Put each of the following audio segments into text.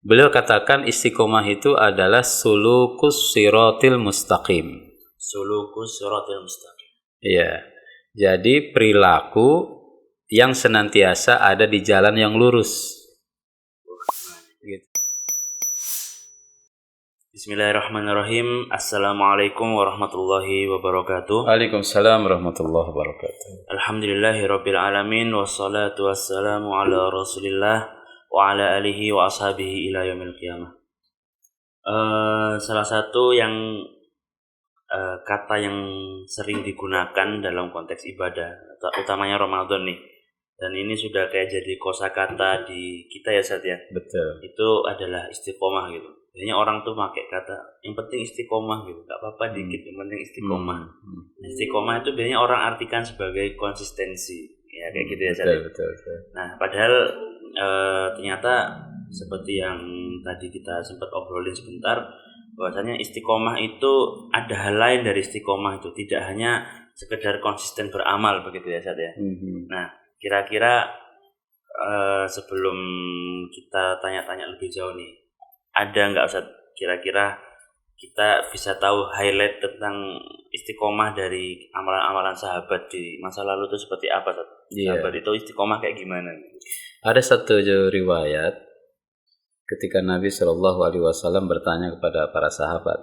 Beliau katakan istiqomah itu adalah sulukus siratil mustaqim. Sulukus siratil mustaqim. Iya. Jadi perilaku yang senantiasa ada di jalan yang lurus. Gitu. Bismillahirrahmanirrahim. Assalamualaikum warahmatullahi wabarakatuh. Waalaikumsalam warahmatullahi wabarakatuh. Alhamdulillahirabbil alamin wassalatu wassalamu ala Rasulillah wa ala alihi wa ashabihi ila yaumil qiyamah. Salah satu yang kata yang sering digunakan dalam konteks ibadah, utamanya Ramadan nih. Dan ini sudah kayak jadi kosakata di kita ya Ustaz ya. Betul. Itu adalah istiqomah gitu. Biasanya orang tuh pakai kata yang penting istiqomah gitu. Gak apa-apa dikit, yang penting istiqomah. Istiqomah itu biasanya orang artikan sebagai konsistensi. Ya kayak gitu ya Ustaz. Betul. Nah, padahal ternyata seperti yang tadi kita sempat obrolin sebentar, bahwasanya istiqomah itu ada hal lain dari istiqomah itu, tidak hanya sekedar konsisten beramal begitu ya Ustaz ya. Nah, kira-kira sebelum kita tanya-tanya lebih jauh nih, ada nggak Ustaz kira-kira kita bisa tahu highlight tentang istiqomah dari amalan-amalan sahabat di masa lalu itu seperti apa Ustaz? Sahabat itu istiqomah kayak gimana? Ada satu riwayat ketika Nabi Shallallahu Alaihi Wasallam bertanya kepada para sahabat,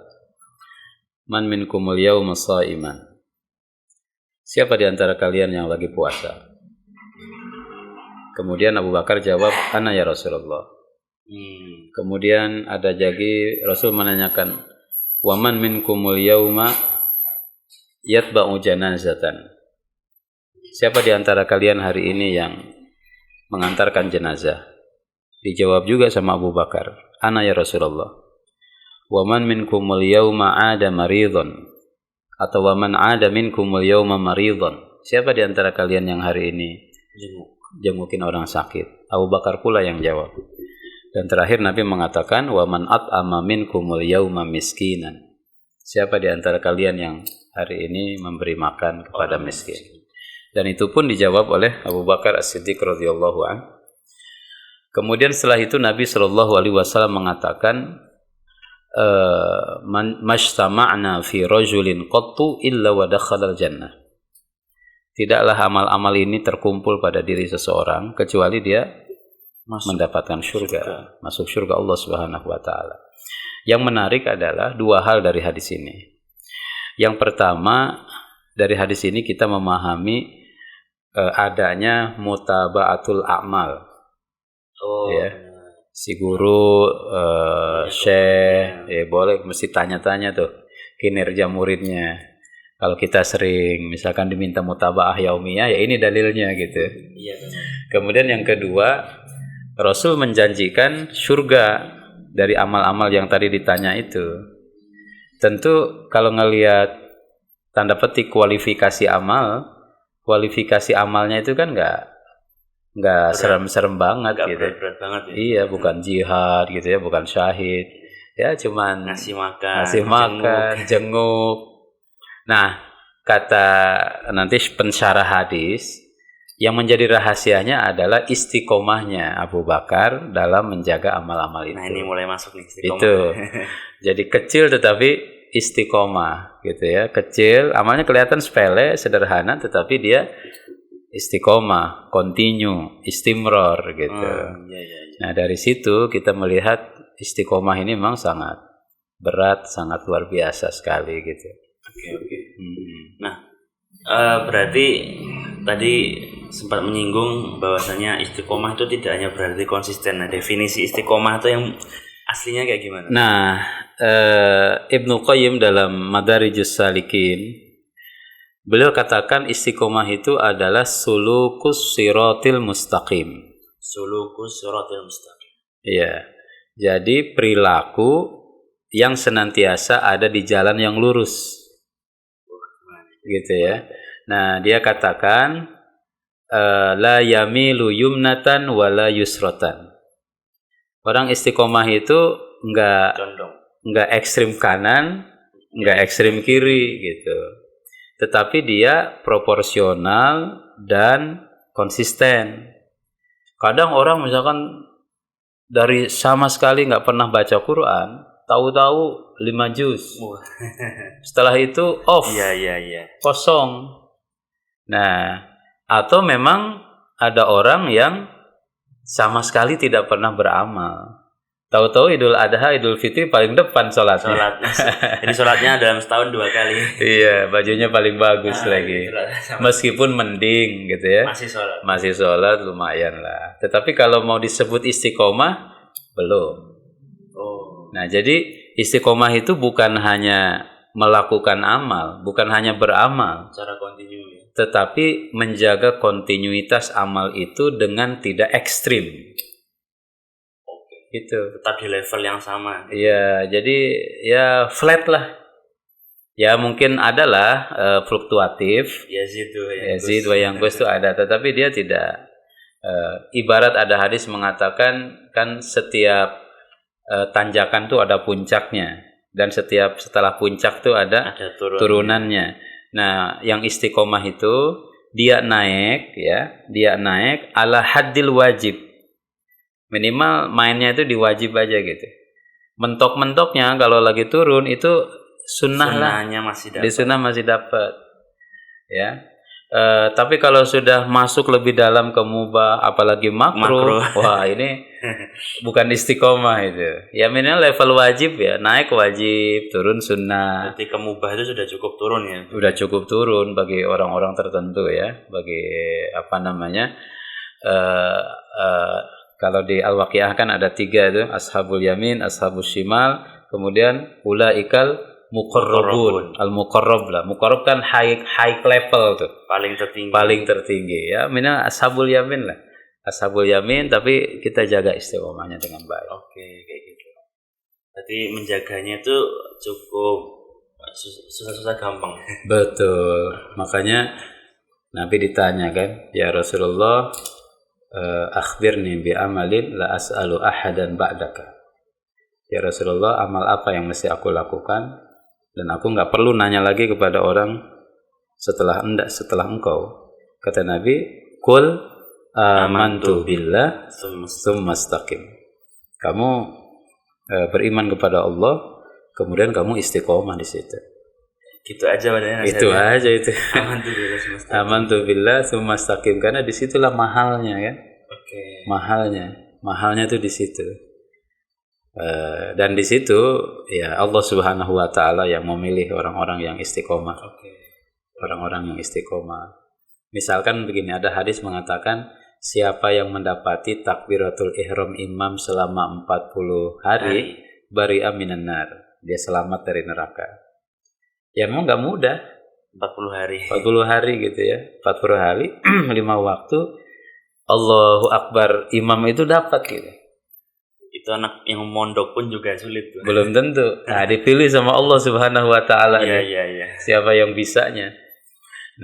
Man minkumul yawma sha'iman? Siapa di antara kalian yang lagi puasa? Kemudian Abu Bakar jawab, Ana ya Rasulullah. Kemudian ada lagi Rasul menanyakan, Wa man minkumul yawma yatba'u janazatan? Siapa di antara kalian hari ini yang mengantarkan jenazah? Dijawab juga sama Abu Bakar, Ana ya Rasulullah. Wa man minkumul yawma 'ada maridhan? Atau wa man 'ada minkumul yawma maridhan? Siapa di antara kalian yang hari ini jengukin orang sakit? Abu Bakar pula yang jawab. Dan terakhir Nabi mengatakan, wa man at'ama minkumul yawma miskinan? Siapa di antara kalian yang hari ini memberi makan kepada miskin? Dan itu pun dijawab oleh Abu Bakar As-Siddiq radhiyallahu anhu. Kemudian setelah itu Nabi Shallallahu Alaihi Wasallam mengatakan, Majtama'na fi rajulin qattu illa wa dakhala al-jannah. Tidaklah amal-amal ini terkumpul pada diri seseorang kecuali dia mendapatkan surga, masuk surga Allah Subhanahu wa taala. Yang menarik adalah dua hal dari hadis ini. Yang pertama, dari hadis ini kita memahami adanya mutaba'atul a'mal. Ya. Si guru syekh boleh mesti tanya-tanya tuh kinerja muridnya. Kalau kita sering misalkan diminta mutaba'ah yaumiyah, ya ini dalilnya gitu. Iya. Kemudian yang kedua, Rasul menjanjikan surga dari amal-amal yang tadi ditanya itu. Tentu kalau ngelihat tanda petik kualifikasi amalnya itu kan nggak serem-serem banget gak gitu. Berat banget ya. Iya, bukan jihad gitu ya, bukan syahid. Ya cuman ngasih makan, jenguk. Nah, kata nanti pensyarah hadis, yang menjadi rahasianya adalah istiqomahnya Abu Bakar dalam menjaga amal-amal itu. Nah, ini mulai masuk nih istiqomah. Itu. Jadi kecil tetapi istiqomah gitu ya. Kecil, amalnya kelihatan sepele, sederhana, tetapi dia istiqomah, continue, istimror gitu. Iya. Nah, dari situ kita melihat istiqomah ini memang sangat berat, sangat luar biasa sekali gitu. Oke. Nah, berarti tadi sempat menyinggung bahwasanya istiqomah itu tidak hanya berarti konsisten. Nah, definisi istiqomah itu yang aslinya kayak gimana? Nah, Ibnu Qayyim dalam Madarijus Salikin, beliau katakan istiqomah itu adalah sulukus siratil mustaqim. Sulukus siratil mustaqim. Iya. Jadi perilaku yang senantiasa ada di jalan yang lurus. Gitu ya. Nah, dia katakan la yamilu yumnatan wala yusratan. Orang istiqomah itu enggak ekstrim kanan, enggak ekstrim kiri gitu. Tetapi dia proporsional dan konsisten. Kadang orang misalkan dari sama sekali nggak pernah baca Quran, tahu-tahu 5 juz. Setelah itu off, Iya. kosong. Nah, atau memang ada orang yang sama sekali tidak pernah beramal. Tahu-tahu Idul Adha, Idul Fitri paling depan sholatnya. Jadi sholatnya dalam setahun 2 kali. Iya, bajunya paling bagus lagi. Meskipun mending gitu ya. Masih sholat lumayan lah. Tetapi kalau mau disebut istiqomah, belum. Nah, jadi istiqomah itu bukan hanya melakukan amal, bukan hanya beramal. Secara kontinu ya. Tetapi menjaga kontinuitas amal itu dengan tidak ekstrim. Gitu. Tetap di level yang sama. Iya, jadi ya flat lah. Ya mungkin adalah fluktuatif. Yazid wa yanqus itu ada, tetapi dia tidak. Ibarat ada hadis mengatakan kan setiap tanjakan tuh ada puncaknya dan setelah puncak tuh ada turunannya. Nah, yang istiqomah itu dia naik ala haddil wajib. Minimal mainnya itu diwajib aja gitu. Mentok-mentoknya kalau lagi turun itu sunnahnya di sunnah masih dapat. Ya. Tapi kalau sudah masuk lebih dalam ke mubah, apalagi makruh, wah ini bukan istiqomah itu. Ya minimal level wajib ya, naik wajib, turun sunnah. Berarti ke mubah itu sudah cukup turun ya? Sudah cukup turun bagi orang-orang tertentu ya, bagi kalau di Al-Waqiah kan ada 3 itu, ashabul yamin, ashabul shimal, kemudian ulaikal muqarrabun. Al-muqarrab lah. Muqarrab kan high level tuh. Paling tertinggi ya. Minimal ashabul yamin lah. Ashabul yamin tapi kita jaga istiqomahnya dengan baik. Oke, kayak gitu. Jadi menjaganya itu cukup susah-susah gampang. Betul. Makanya Nabi ditanya kan, ya Rasulullah, akhbirni bi amalin la as'alu ahadan ba'daka. Ya Rasulullah, amal apa yang mesti aku lakukan dan aku nggak perlu nanya lagi kepada orang setelah engkau. Kata Nabi, qul amantu billah tsumma istaqim. Kamu beriman kepada Allah, kemudian kamu istiqomah di situ. Gitu aja padahal. Itu aja itu. Amantu billah tsumma istaqim, karena disitulah mahalnya kan. Oke. Mahalnya tuh di situ. Dan di situ ya Allah Subhanahu wa taala yang memilih orang-orang yang istiqomah. Orang-orang yang istiqomah. Misalkan begini, ada hadis mengatakan siapa yang mendapati takbiratul ihram imam selama 40 hari bari'a minan nar, dia selamat dari neraka. Ya memang enggak mudah. 40 hari gitu ya. 40 hari 5 waktu Allahu Akbar imam itu dapat gitu. Itu anak yang mondok pun juga sulit tuh. Belum tentu. Nah, dipilih sama Allah Subhanahu wa taala. Iya. Siapa yang bisanya.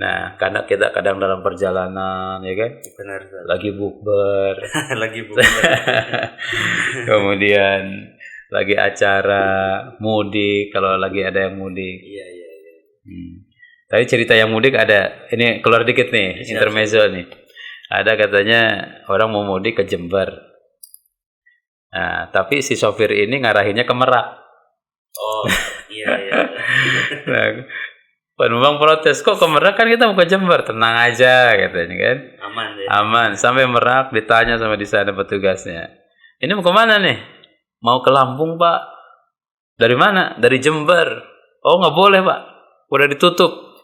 Nah, karena kita kadang dalam perjalanan ya kan? Benar. Lagi bukber. Kemudian lagi acara mudik, kalau lagi ada yang mudik. Iya. Tapi cerita yang mudik ada. Ini keluar dikit nih, intermezzo nih. Ada katanya orang mau mudik ke Jember. Nah, tapi si sopir ini ngarahinnya ke Merak. Oh, iya. Nah, penumpang protes, kok ke Merak, kan kita mau ke Jember. Tenang aja katanya kan. Aman ya. Aman. Sampai Merak ditanya sama di sana petugasnya. Ini mau kemana nih? Mau ke Lampung, Pak. Dari mana? Dari Jember. Oh, nggak boleh, Pak. Udah ditutup.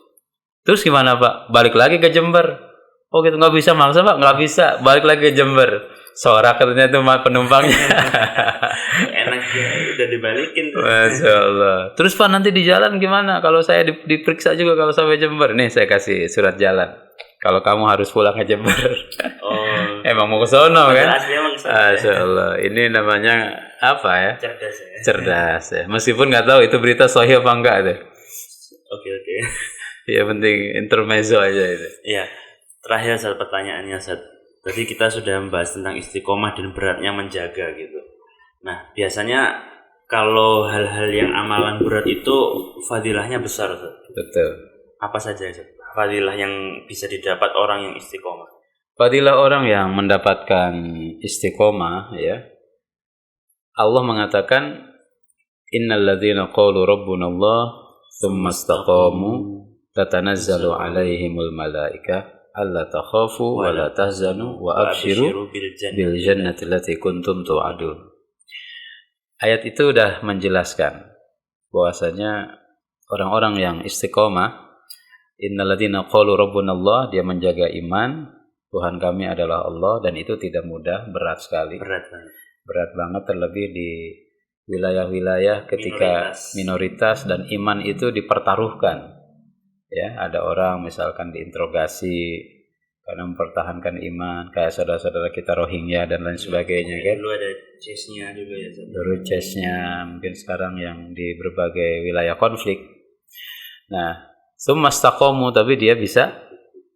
Terus gimana, Pak? Balik lagi ke Jember. Oh gitu, nggak bisa maksa, Pak. Nggak bisa. Balik lagi ke Jember. Sorak katanya tuh penumpangnya. Enak ya, udah dibalikin. Masya Allah. Terus Pak, nanti di jalan gimana? Kalau saya diperiksa juga kalau sampai Jember. Nih saya kasih surat jalan. Kalau kamu harus pulang ke Jember. Oh. Emang mau ke sono kan? Masya Allah. Ini namanya apa ya? Cerdas ya. Meskipun nggak tahu itu berita sahih apa enggak tuh. Oke. Ya penting intermezzo aja itu. Iya. Terakhir satu pertanyaannya, Ustaz. Tadi kita sudah membahas tentang istiqomah dan beratnya menjaga gitu. Nah, biasanya kalau hal-hal yang amalan berat itu fadilahnya besar, Ustaz. Betul. Apa saja, Ustaz? Fadilah yang bisa didapat orang yang istiqomah. Fadilah orang yang mendapatkan istiqomah ya. Allah mengatakan innal ladzina qalu rabbuna Allah tsumma istaqamu tatanazzalu alaihimul malaika alla takhafu wa la tahzanu wa abshiru bil jannati allati kuntum tu'adun. Ayat itu sudah menjelaskan bahwasanya orang-orang yang istiqomah, innal ladzina qalu rabbuna Allah, dia menjaga iman, Tuhan kami adalah Allah, dan itu tidak mudah, berat sekali. Berat banget terlebih di wilayah-wilayah ketika minoritas dan iman itu dipertaruhkan. Ya, ada orang misalkan diinterogasi karena mempertahankan iman, kayak saudara-saudara kita Rohingya dan lain sebagainya kan. Dulu ada chase-nya juga ya. Dulu chase-nya, mungkin sekarang yang di berbagai wilayah konflik. Nah, tsumma istaqamu, tapi dia bisa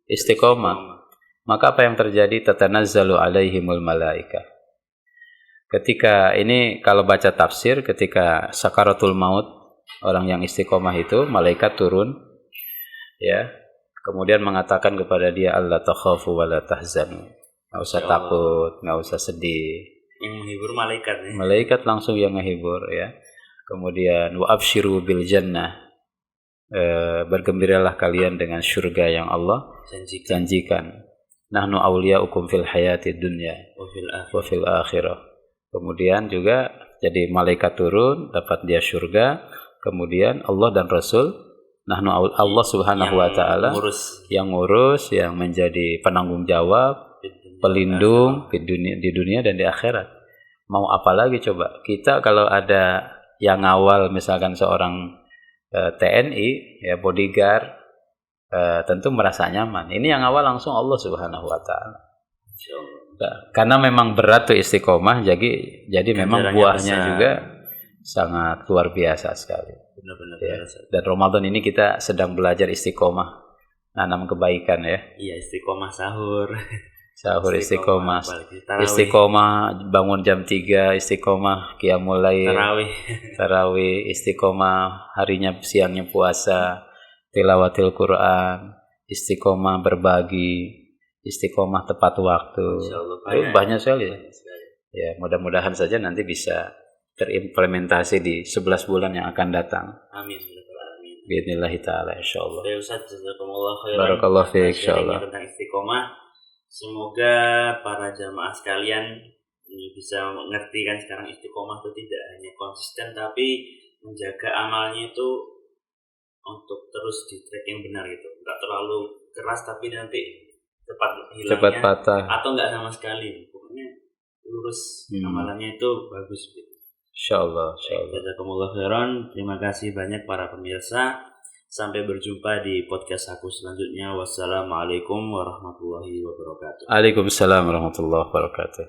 istiqomah. Maka apa yang terjadi? Tatanazzalu alaihimul malaika. Ketika ini kalau baca tafsir, ketika sakaratul maut, orang yang istiqomah itu, malaikat turun, ya, kemudian mengatakan kepada dia, alla takhafu wa la tahzanu. Nggak usah takut, nggak usah sedih. Yang menghibur malaikat ya? Malaikat langsung yang menghibur, ya. Kemudian wa abshiru bil jannah. Bergembiralah kalian dengan surga yang Allah janjikan. Nahnu awliyaukum fil hayati dunya wa fil akhirah. Kemudian juga jadi malaikat turun, dapat dia surga. Kemudian Allah dan Rasul, nahnu Allah Subhanahu wa taala yang ngurus, yang menjadi penanggung jawab, pelindung di dunia dan di akhirat. Mau apa lagi coba? Kita kalau ada yang ngawal misalkan seorang TNI, ya bodyguard, tentu merasa nyaman. Ini yang awal langsung Allah Subhanahu wa taala. Karena memang berat tuh istiqomah, jadi memang buahnya besar. Juga sangat luar biasa sekali. Benar-benar ya. Dan Ramadan ini kita sedang belajar istiqomah, nanam kebaikan ya. Iya, istiqomah sahur. Sahur istiqomah. Istiqomah bangun jam 3, istiqomah qiyamul lail. Tarawih, istiqomah harinya siangnya puasa, tilawatil Quran, istiqomah berbagi, istiqomah tepat waktu. Banyak sekali. Ya, mudah-mudahan saja nanti bisa terimplementasi di 11 bulan yang akan datang. Amin. Biidznillah taala insyaallah. Baik Ustaz, jazakumullah khairan. Barakallahu fiik insyaallah. Tentang istiqomah. Semoga para jamaah sekalian ini bisa mengerti kan sekarang istiqomah itu tidak hanya konsisten tapi menjaga amalnya itu untuk terus di track yang benar gitu. Enggak terlalu keras tapi nanti cepat patah atau enggak sama sekali. Pokoknya lurus amalannya itu bagus gitu. Insyaallah. Jazakumullah khairan. Terima kasih banyak para pemirsa. Sampai berjumpa di podcast aku selanjutnya. Wassalamualaikum warahmatullahi wabarakatuh. Waalaikumsalam warahmatullahi wabarakatuh.